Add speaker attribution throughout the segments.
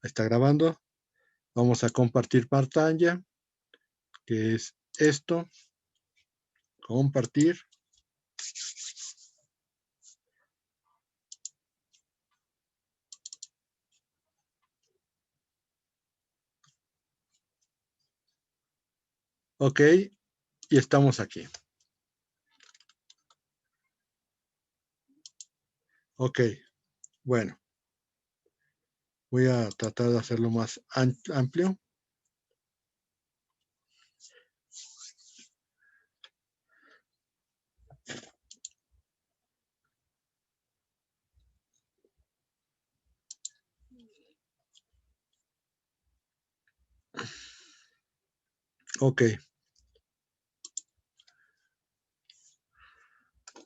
Speaker 1: Está grabando. Vamos a compartir pantalla, que es esto. Compartir. Ok, y estamos aquí. Ok, bueno. Voy a tratar de hacerlo más amplio. Ok.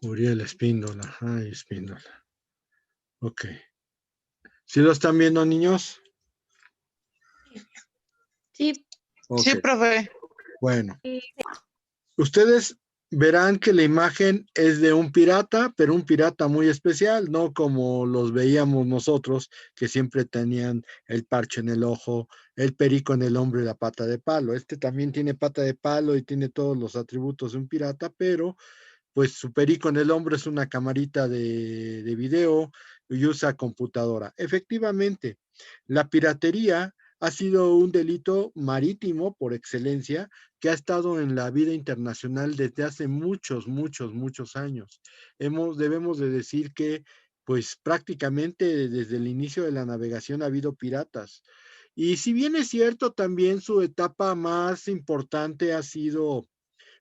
Speaker 1: Uriel Espíndola. Ay, Espíndola. Ok. ¿Sí lo están viendo, niños?
Speaker 2: Sí.
Speaker 1: Okay.
Speaker 3: Sí, profe.
Speaker 1: Bueno. Ustedes verán que la imagen es de un pirata, pero un pirata muy especial, no como los veíamos nosotros, que siempre tenían el parche en el ojo, el perico en el hombro y la pata de palo. Este también tiene pata de palo y tiene todos los atributos de un pirata, pero pues su perico en el hombro es una camarita de video y usa computadora. Efectivamente, la piratería ha sido un delito marítimo por excelencia que ha estado en la vida internacional desde hace muchos, muchos, muchos años. Debemos de decir que pues prácticamente desde el inicio de la navegación ha habido piratas. Y si bien es cierto, también su etapa más importante ha sido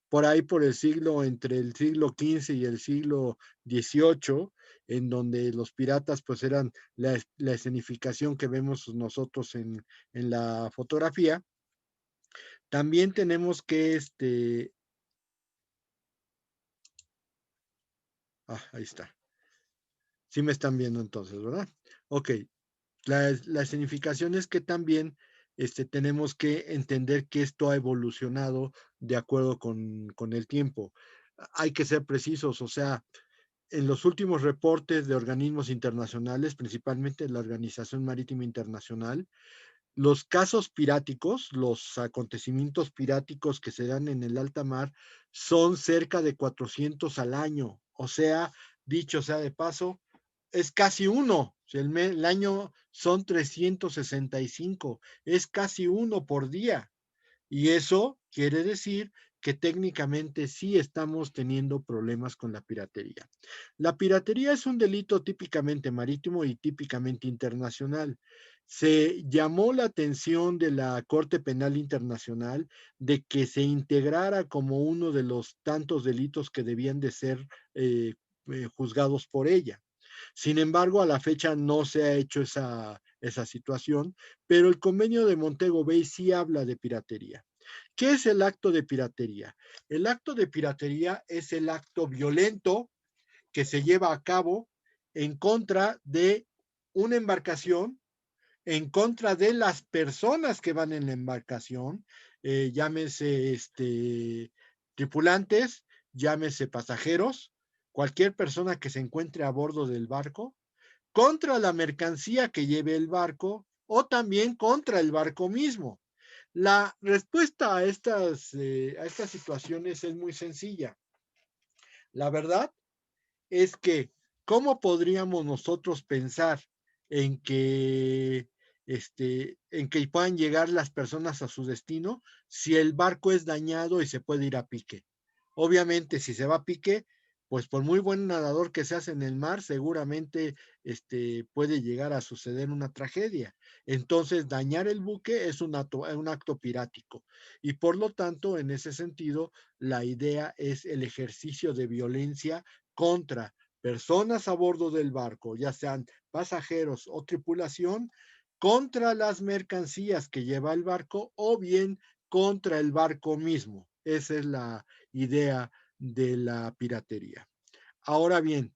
Speaker 1: por ahí por el siglo, entre el siglo XV y el siglo XVIII, en donde los piratas pues eran la escenificación que vemos nosotros en la fotografía. También tenemos que ahí está. Sí me están viendo entonces, ¿verdad? Ok. La escenificación es que también tenemos que entender que esto ha evolucionado de acuerdo con el tiempo. Hay que ser precisos, o sea, en los últimos reportes de organismos internacionales, principalmente la Organización Marítima Internacional, los casos piráticos, los acontecimientos piráticos que se dan en el alta mar son cerca de 400 al año. O sea, dicho sea de paso, es casi uno. El año son 365, es casi uno por día. Y eso quiere decir que técnicamente sí estamos teniendo problemas con la piratería. La piratería es un delito típicamente marítimo y típicamente internacional. Se llamó la atención de la Corte Penal Internacional de que se integrara como uno de los tantos delitos que debían de ser juzgados por ella. Sin embargo, a la fecha no se ha hecho esa situación, pero el convenio de Montego Bay sí habla de piratería. ¿Qué es el acto de piratería? El acto de piratería es el acto violento que se lleva a cabo en contra de una embarcación, en contra de las personas que van en la embarcación, llámese tripulantes, llámese pasajeros, cualquier persona que se encuentre a bordo del barco, contra la mercancía que lleve el barco o también contra el barco mismo. La respuesta a estas situaciones es muy sencilla. La verdad es que, ¿cómo podríamos nosotros pensar en que, en que puedan llegar las personas a su destino si el barco es dañado y se puede ir a pique? Obviamente, si se va a pique, pues por muy buen nadador que seas en el mar, seguramente puede llegar a suceder una tragedia. Entonces, dañar el buque es un acto pirático. Y por lo tanto, en ese sentido, la idea es el ejercicio de violencia contra personas a bordo del barco, ya sean pasajeros o tripulación, contra las mercancías que lleva el barco o bien contra el barco mismo. Esa es la idea de la piratería. Ahora bien,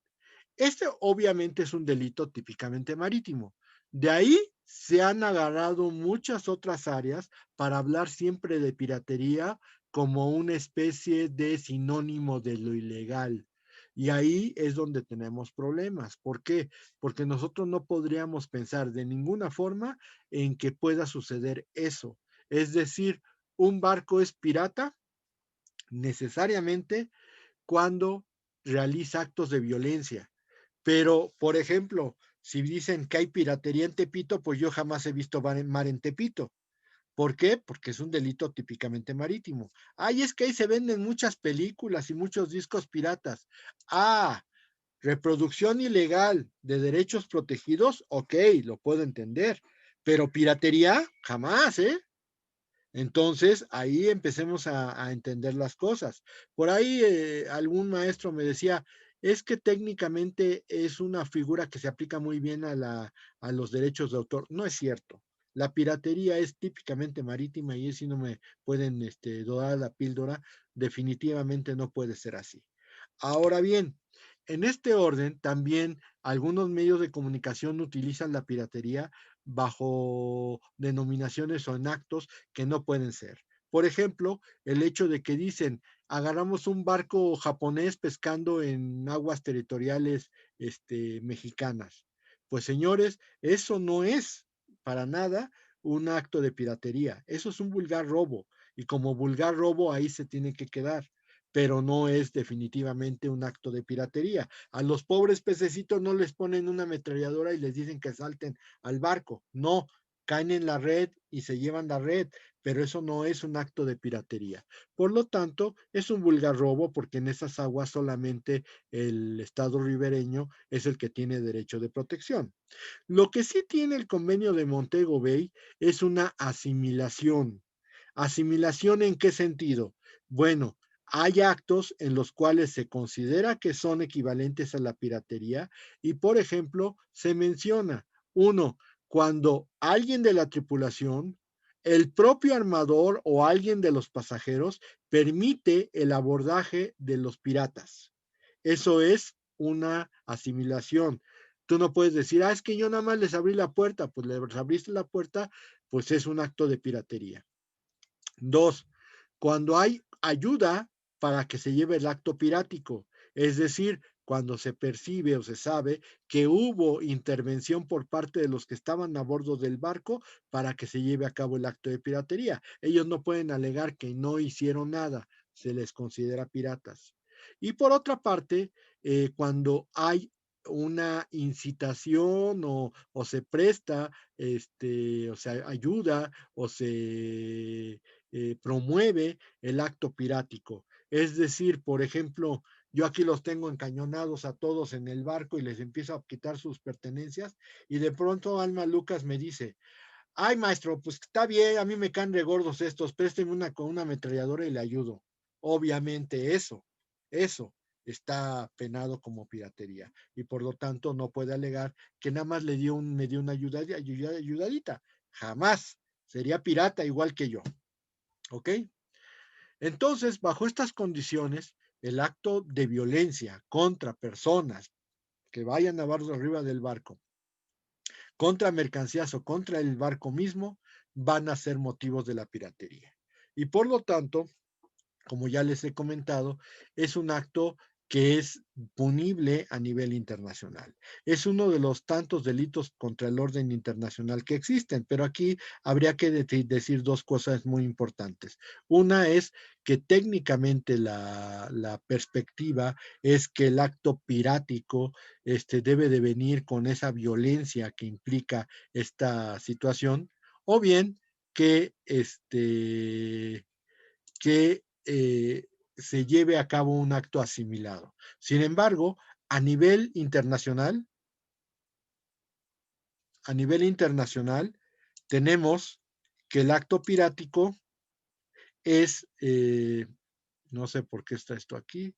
Speaker 1: este obviamente es un delito típicamente marítimo. De ahí se han agarrado muchas otras áreas para hablar siempre de piratería como una especie de sinónimo de lo ilegal. Y ahí es donde tenemos problemas. ¿Por qué? Porque nosotros no podríamos pensar de ninguna forma en que pueda suceder eso. Es decir, un barco es pirata necesariamente cuando realiza actos de violencia. Pero, por ejemplo, si dicen que hay piratería en Tepito, pues yo jamás he visto mar en Tepito. ¿Por qué? Porque es un delito típicamente marítimo. Ay, es que ahí se venden muchas películas y muchos discos piratas. Ah, reproducción ilegal de derechos protegidos, ok, lo puedo entender. Pero piratería, jamás, ¿eh? Entonces, ahí empecemos a entender las cosas. Por ahí algún maestro me decía, es que técnicamente es una figura que se aplica muy bien a los derechos de autor. No es cierto. La piratería es típicamente marítima y si no me pueden dorar la píldora, definitivamente no puede ser así. Ahora bien, en este orden, también algunos medios de comunicación utilizan la piratería bajo denominaciones o en actos que no pueden ser. Por ejemplo, el hecho de que dicen, agarramos un barco japonés pescando en aguas territoriales mexicanas. Pues señores, eso no es para nada un acto de piratería. Eso es un vulgar robo. Y como vulgar robo ahí se tiene que quedar, pero no es definitivamente un acto de piratería. A los pobres pececitos no les ponen una ametralladora y les dicen que salten al barco. No, caen en la red y se llevan la red, pero eso no es un acto de piratería. Por lo tanto, es un vulgar robo porque en esas aguas solamente el Estado ribereño es el que tiene derecho de protección. Lo que sí tiene el convenio de Montego Bay es una asimilación. ¿Asimilación en qué sentido? Bueno, hay actos en los cuales se considera que son equivalentes a la piratería y, por ejemplo, se menciona, uno, cuando alguien de la tripulación, el propio armador o alguien de los pasajeros permite el abordaje de los piratas. Eso es una asimilación. Tú no puedes decir, es que yo nada más les abrí la puerta, pues les abriste la puerta, pues es un acto de piratería. Dos, cuando hay ayuda para que se lleve el acto pirático, es decir, cuando se percibe o se sabe que hubo intervención por parte de los que estaban a bordo del barco para que se lleve a cabo el acto de piratería. Ellos no pueden alegar que no hicieron nada, se les considera piratas. Y por otra parte, cuando hay una incitación o se presta, o sea, ayuda o se promueve el acto pirático. Es decir, por ejemplo, yo aquí los tengo encañonados a todos en el barco y les empiezo a quitar sus pertenencias y de pronto Alma Lucas me dice, ay maestro, pues está bien, a mí me caen de gordos estos, présteme una con una ametralladora y le ayudo. Obviamente eso está penado como piratería y por lo tanto no puede alegar que nada más me dio una ayudadita. Jamás. Sería pirata igual que yo. ¿Ok? Entonces, bajo estas condiciones, el acto de violencia contra personas que vayan a barco arriba del barco, contra mercancías o contra el barco mismo, van a ser motivos de la piratería. Y por lo tanto, como ya les he comentado, es un acto que es punible a nivel internacional. Es uno de los tantos delitos contra el orden internacional que existen, pero aquí habría que decir dos cosas muy importantes. Una es que técnicamente la perspectiva es que el acto pirático debe de venir con esa violencia que implica esta situación, o bien que se lleve a cabo un acto asimilado. Sin embargo, a nivel internacional, a nivel internacional, tenemos que el acto pirático es, no sé por qué está esto aquí,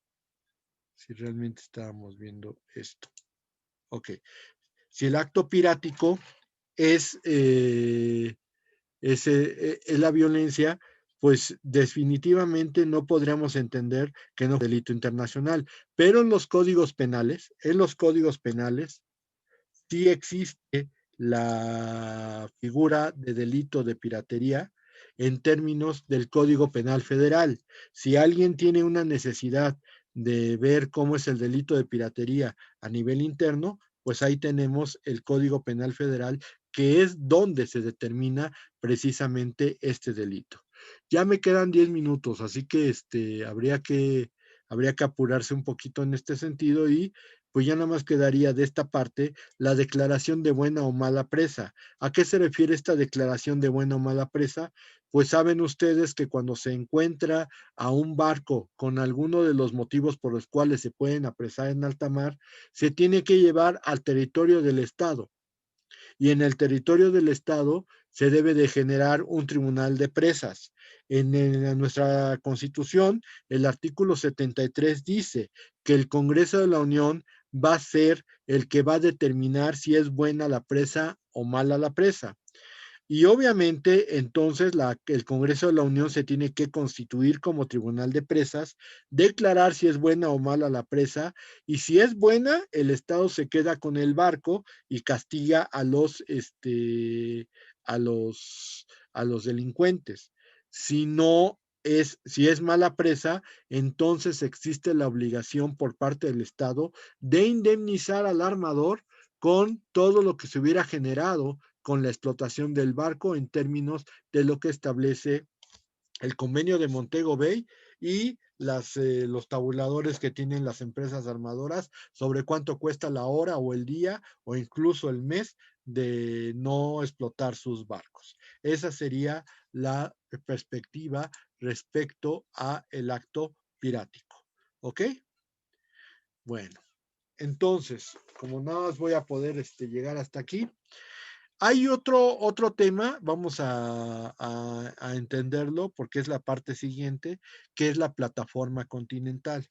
Speaker 1: si realmente estábamos viendo esto. Ok, si el acto pirático es, es la violencia, pues definitivamente no podríamos entender que no es delito internacional. Pero en los códigos penales, sí existe la figura de delito de piratería en términos del Código Penal Federal. Si alguien tiene una necesidad de ver cómo es el delito de piratería a nivel interno, pues ahí tenemos el Código Penal Federal, que es donde se determina precisamente este delito. Ya me quedan 10 minutos, así que habría que apurarse un poquito en este sentido y pues ya nada más quedaría de esta parte la declaración de buena o mala presa. ¿A qué se refiere esta declaración de buena o mala presa? Pues saben ustedes que cuando se encuentra a un barco con alguno de los motivos por los cuales se pueden apresar en alta mar, se tiene que llevar al territorio del Estado. Y en el territorio del Estado se debe de generar un tribunal de presas. En nuestra Constitución, el artículo 73 dice que el Congreso de la Unión va a ser el que va a determinar si es buena la presa o mala la presa. Y obviamente entonces el Congreso de la Unión se tiene que constituir como tribunal de presas, declarar si es buena o mala la presa, y si es buena, el Estado se queda con el barco y castiga a los delincuentes. Si no si es mala presa, entonces existe la obligación por parte del Estado de indemnizar al armador con todo lo que se hubiera generado con la explotación del barco en términos de lo que establece el convenio de Montego Bay y los tabuladores que tienen las empresas armadoras sobre cuánto cuesta la hora o el día o incluso el mes de no explotar sus barcos. Esa sería la perspectiva respecto a el acto pirático. ¿Ok? Bueno, entonces, como nada más voy a poder llegar hasta aquí, hay otro tema, vamos a entenderlo porque es la parte siguiente, que es la plataforma continental.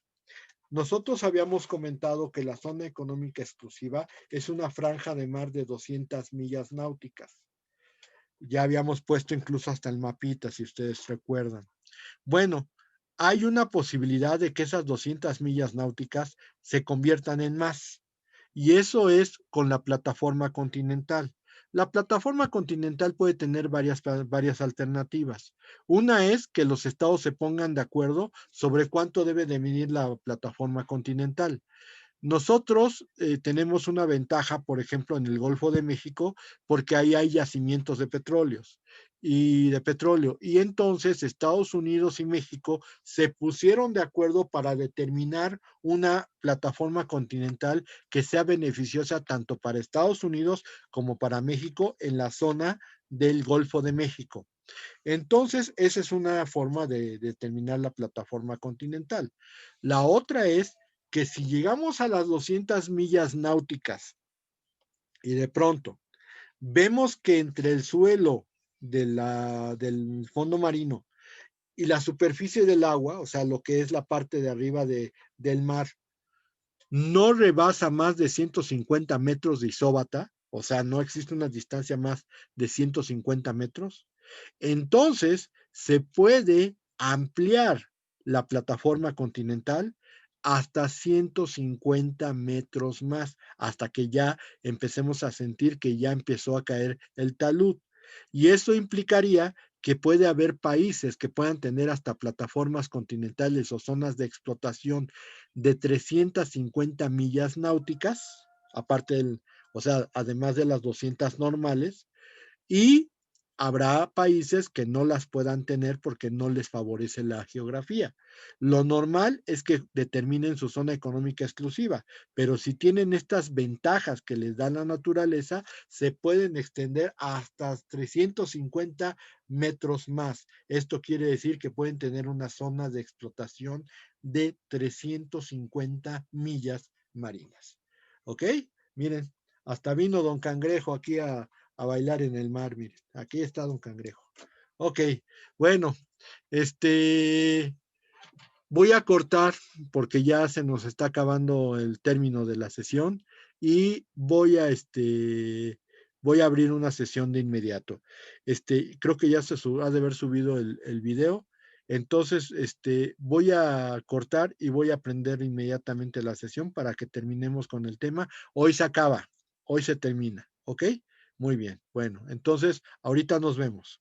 Speaker 1: Nosotros habíamos comentado que la zona económica exclusiva es una franja de mar de 200 millas náuticas. Ya habíamos puesto incluso hasta el mapita, si ustedes recuerdan. Bueno, hay una posibilidad de que esas 200 millas náuticas se conviertan en más. Y eso es con la plataforma continental. La plataforma continental puede tener varias alternativas. Una es que los estados se pongan de acuerdo sobre cuánto debe de medir la plataforma continental. Nosotros tenemos una ventaja, por ejemplo, en el Golfo de México, porque ahí hay yacimientos de petróleo. Y entonces Estados Unidos y México se pusieron de acuerdo para determinar una plataforma continental que sea beneficiosa tanto para Estados Unidos como para México en la zona del Golfo de México. Entonces, esa es una forma de determinar la plataforma continental. La otra es que si llegamos a las 200 millas náuticas y de pronto vemos que entre el suelo del fondo marino y la superficie del agua, o sea, lo que es la parte de arriba del mar, no rebasa más de 150 metros de isóbata, o sea, no existe una distancia más de 150 metros, entonces se puede ampliar la plataforma continental hasta 150 metros más, hasta que ya empecemos a sentir que ya empezó a caer el talud. Y eso implicaría que puede haber países que puedan tener hasta plataformas continentales o zonas de explotación de 350 millas náuticas, o sea, además de las 200 normales, y habrá países que no las puedan tener porque no les favorece la geografía. Lo normal es que determinen su zona económica exclusiva, pero si tienen estas ventajas que les da la naturaleza, se pueden extender hasta 350 metros más. Esto quiere decir que pueden tener una zona de explotación de 350 millas marinas. ¿Ok? Miren, hasta vino don Cangrejo aquí a bailar en el mar, miren. Aquí está don Cangrejo. Ok, bueno, voy a cortar porque ya se nos está acabando el término de la sesión y voy a abrir una sesión de inmediato. Creo que ya ha de haber subido el video. Entonces, voy a cortar y voy a prender inmediatamente la sesión para que terminemos con el tema. Hoy se acaba, hoy se termina, ¿ok? Muy bien, bueno, entonces ahorita nos vemos.